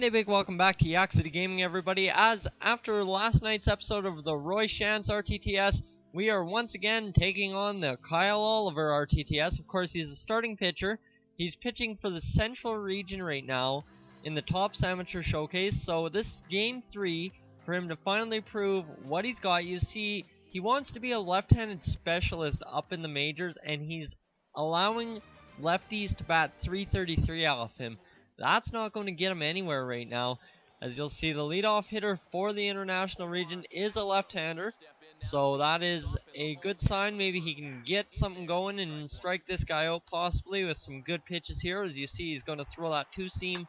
And a big welcome back to Yak-City Gaming, everybody. As after last night's episode of the Roy Shantz RTTS, we are once again taking on the Kyle Oliver RTTS. Of course, he's a starting pitcher. He's pitching for the Central region right now in the Tops Amateur Showcase. So this is Game 3 for him to finally prove what he's got. You see, he wants to be a left-handed specialist up in the majors, and he's allowing lefties to bat .333 off him. That's not going to get him anywhere right now. As you'll see, the leadoff hitter for the international region is a left-hander. So that is a good sign. Maybe he can get something going and strike this guy out possibly with some good pitches here. As you see, he's going to throw that two-seam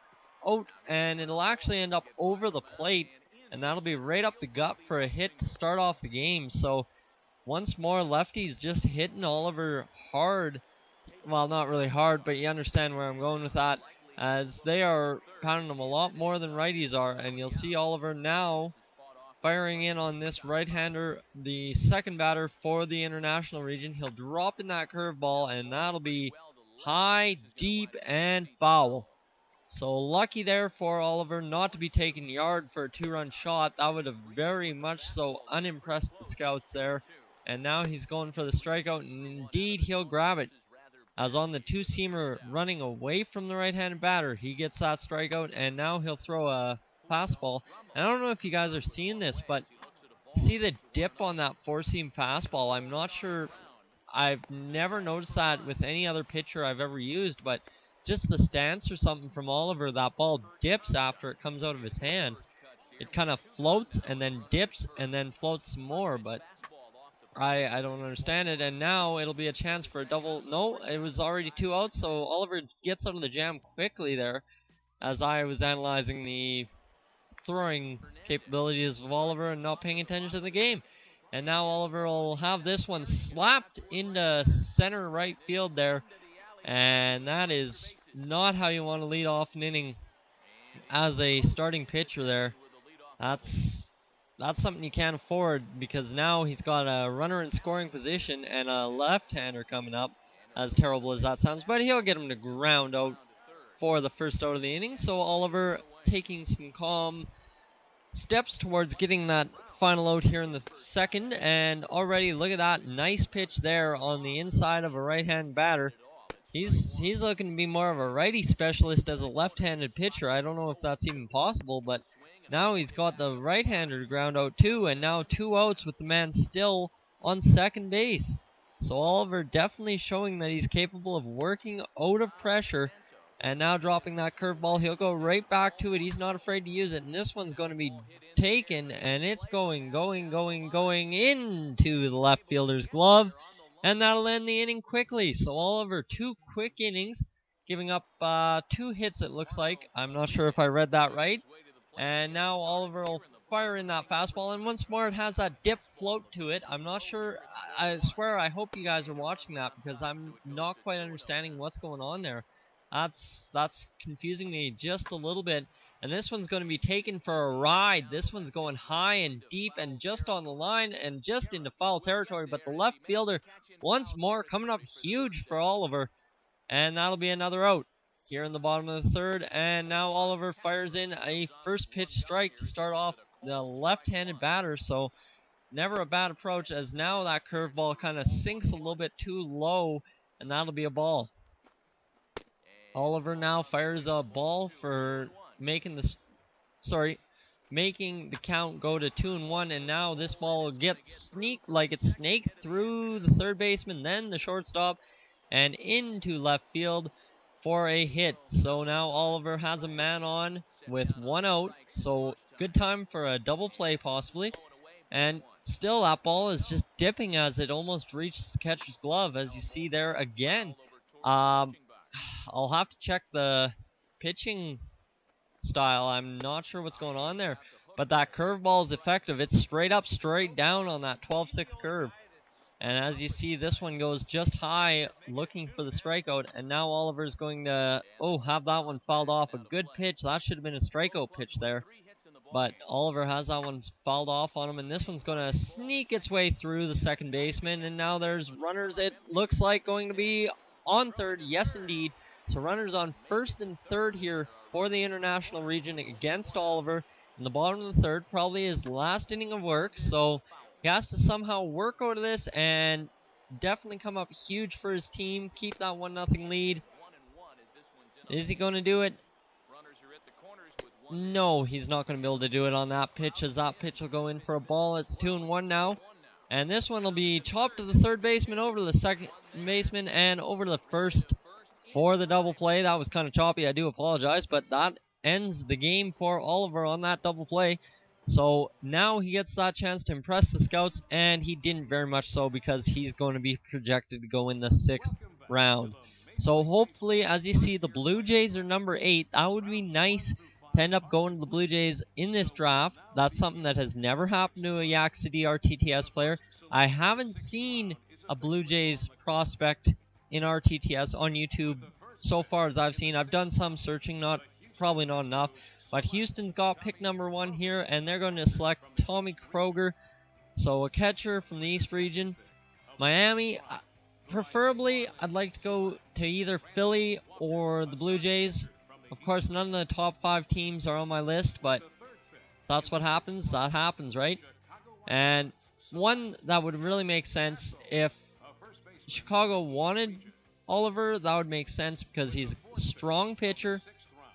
out, and it'll actually end up over the plate. And that'll be right up the gut for a hit to start off the game. So once more, lefties just hitting Oliver hard. Well, not really hard, but you understand where I'm going with that. As they are pounding him a lot more than righties are. And you'll see Oliver now firing in on this right-hander, the second batter for the international region. He'll drop in that curveball, and that'll be high, deep, and foul. So lucky there for Oliver not to be taking yard for a two-run shot. That would have very much so unimpressed the scouts there. And now he's going for the strikeout, and indeed he'll grab it. As on the two-seamer running away from the right-handed batter, he gets that strikeout, and now he'll throw a fastball. And I don't know if you guys are seeing this, but see the dip on that four-seam fastball? I'm not sure. I've never noticed that with any other pitcher I've ever used, but just the stance or something from Oliver, that ball dips after it comes out of his hand. It kind of floats and then dips and then floats some more, but I don't understand it. And now it'll be a chance for a double. No, it was already 2 outs, so Oliver gets out of the jam quickly there as I was analyzing the throwing capabilities of Oliver and not paying attention to the game. And now Oliver will have this one slapped into center right field there. And that is not how you want to lead off an inning as a starting pitcher there. That's something you can't afford, because now he's got a runner in scoring position and a left-hander coming up, as terrible as that sounds. But he'll get him to ground out for the first out of the inning. So Oliver taking some calm steps towards getting that final out here in the second. And already, look at that nice pitch there on the inside of a right-hand batter. He's looking to be more of a righty specialist as a left-handed pitcher. I don't know if that's even possible, but now he's got the right-hander to ground out too, and now 2 outs with the man still on second base. So Oliver definitely showing that he's capable of working out of pressure, and now dropping that curveball. He'll go right back to it. He's not afraid to use it, and this one's going to be taken, and it's going into the left fielder's glove. And that'll end the inning quickly. So Oliver, 2 quick innings, giving up 2 hits it looks like. I'm not sure if I read that right. And now Oliver will fire in that fastball. And once more, it has that dip float to it. I'm not sure. I swear, I hope you guys are watching that, because I'm not quite understanding what's going on there. That's confusing me just a little bit. And this one's going to be taken for a ride. This one's going high and deep and just on the line and just into foul territory. But the left fielder, once more, coming up huge for Oliver. And that'll be another out here in the bottom of the third. And now Oliver fires in a first pitch strike to start off the left-handed batter. So never a bad approach, as now that curveball kind of sinks a little bit too low. And that'll be a ball. Oliver now fires a ball for making the count go to 2-1, and now this ball will get snaked through the third baseman, then the shortstop, and into left field for a hit. So now Oliver has a man on with 1 out, so good time for a double play possibly. And still that ball is just dipping as it almost reaches the catcher's glove, as you see there again. I'll have to check the pitching style. I'm not sure what's going on there, but that curveball is effective. It's straight up, straight down on that 12-6 curve. And as you see, this one goes just high, looking for the strikeout. And now Oliver's going to, have that one fouled off. A good pitch. That should have been a strikeout pitch there. But Oliver has that one fouled off on him, and this one's going to sneak its way through the second baseman. And now there's runners, it looks like, going to be on third. Yes, indeed. So runners on first and third here for the international region against Oliver in the bottom of the third, probably his last inning of work, so he has to somehow work out of this and definitely come up huge for his team, keep that 1-0 lead. Is he going to do it? No, he's not going to be able to do it on that pitch, as that pitch will go in for a ball. It's 2-1 now. And this one will be chopped to the third baseman, over to the second baseman, and over to the first for the double play. That was kind of choppy, I do apologize, but that ends the game for Oliver on that double play. So now he gets that chance to impress the scouts, and he didn't very much so, because he's going to be projected to go in the 6th round. So hopefully, as you see, the Blue Jays are number 8. That would be nice to end up going to the Blue Jays in this draft. That's something that has never happened to a Yak-City RTTS player. I haven't seen a Blue Jays prospect in RTTS on YouTube so far as I've seen. I've done some searching, probably not enough. But Houston's got pick number 1 here, and they're going to select Tommy Kroger. So a catcher from the East region. Miami, preferably, I'd like to go to either Philly or the Blue Jays. Of course, none of the top 5 teams are on my list, but that's what happens. That happens, right? And one that would really make sense, if Chicago wanted Oliver, that would make sense because he's a strong pitcher.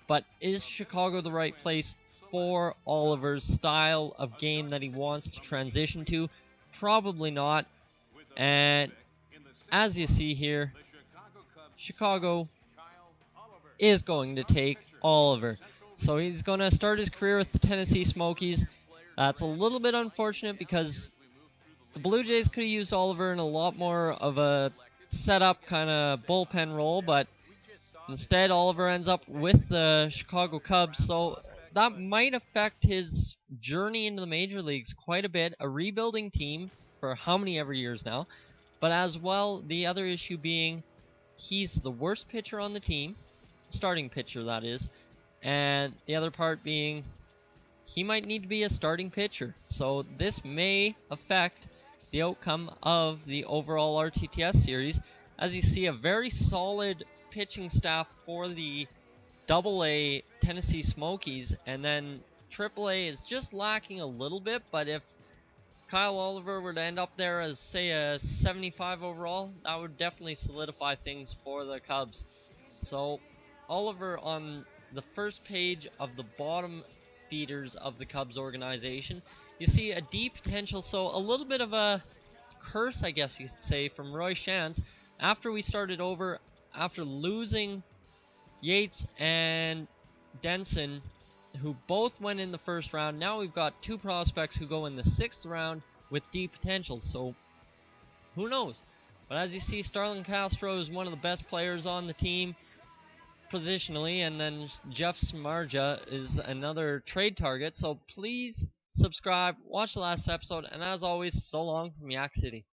But is Chicago the right place for Oliver's style of game that he wants to transition to? Probably not. And as you see here, Chicago is going to take Oliver. So he's going to start his career with the Tennessee Smokies. That's a little bit unfortunate because the Blue Jays could have used Oliver in a lot more of a setup kind of bullpen role, but instead Oliver ends up with the Chicago Cubs, so that might affect his journey into the major leagues quite a bit. A rebuilding team for how many ever years now, but as well, the other issue being he's the worst pitcher on the team, starting pitcher that is, and the other part being he might need to be a starting pitcher. So this may affect the outcome of the overall RTTS series. As you see, a very solid pitching staff for the AA Tennessee Smokies, and then AAA is just lacking a little bit, but if Kyle Oliver were to end up there as, say, a 75 overall, that would definitely solidify things for the Cubs. So Oliver on the first page of the bottom feeders of the Cubs organization, you see a deep potential, so a little bit of a curse, I guess you could say, from Roy Shantz. After we started over, after losing Yates and Denson, who both went in the first round, now we've got 2 prospects who go in the 6th round with deep potential, so who knows? But as you see, Starlin Castro is one of the best players on the team positionally, and then Jeff Samardzija is another trade target, so please subscribe, watch the last episode, and as always, so long from Yak City.